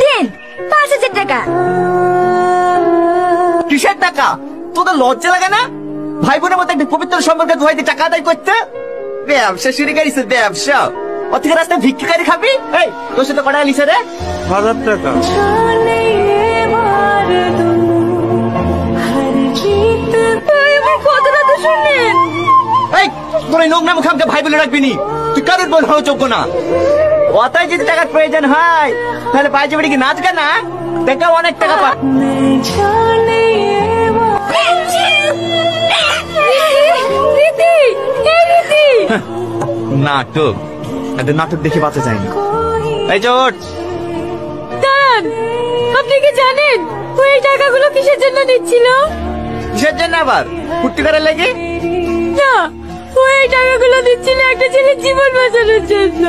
দেন 5,000 টাকা। কিসের টাকা? তোদের লজ্জা লাগে না? ভাই বোনের মতো একটা পবিত্র সম্পর্কে দোহাই দিয়ে টাকা আদায় করতে? ব্যবসা শুরু করিস, ব্যবসা। ও থেকে রাস্তায় ভিক্ষারি খাবি? এই তোর সাথে কটা লিখে রে? 1,000 টাকা। কথাটা তো শুনেন। এই তোর এই নোংরা মুখে আমাকে ভাই বলে রাখবি নি। তুই কারোর বল হওয়া যোগ্য না। অতাই যদি টাকার প্রয়োজন হয় তাহলে বাইরে বেড়ে কি নাচ গানা দেখা অনেক টাকা পা। নাটক, এদের নাটক দেখে বাঁচা যায় না। এই চোট দাঁড়ান, আপনি কি জানেন ও এই টাকাগুলো কিসের জন্য নিচ্ছিল? কিসের জন্য আবার? ফুর্তি করার লাগে না, ও এই টাকাগুলো দিচ্ছিল একটা ছেলের জীবন বাঁচানোর জন্য।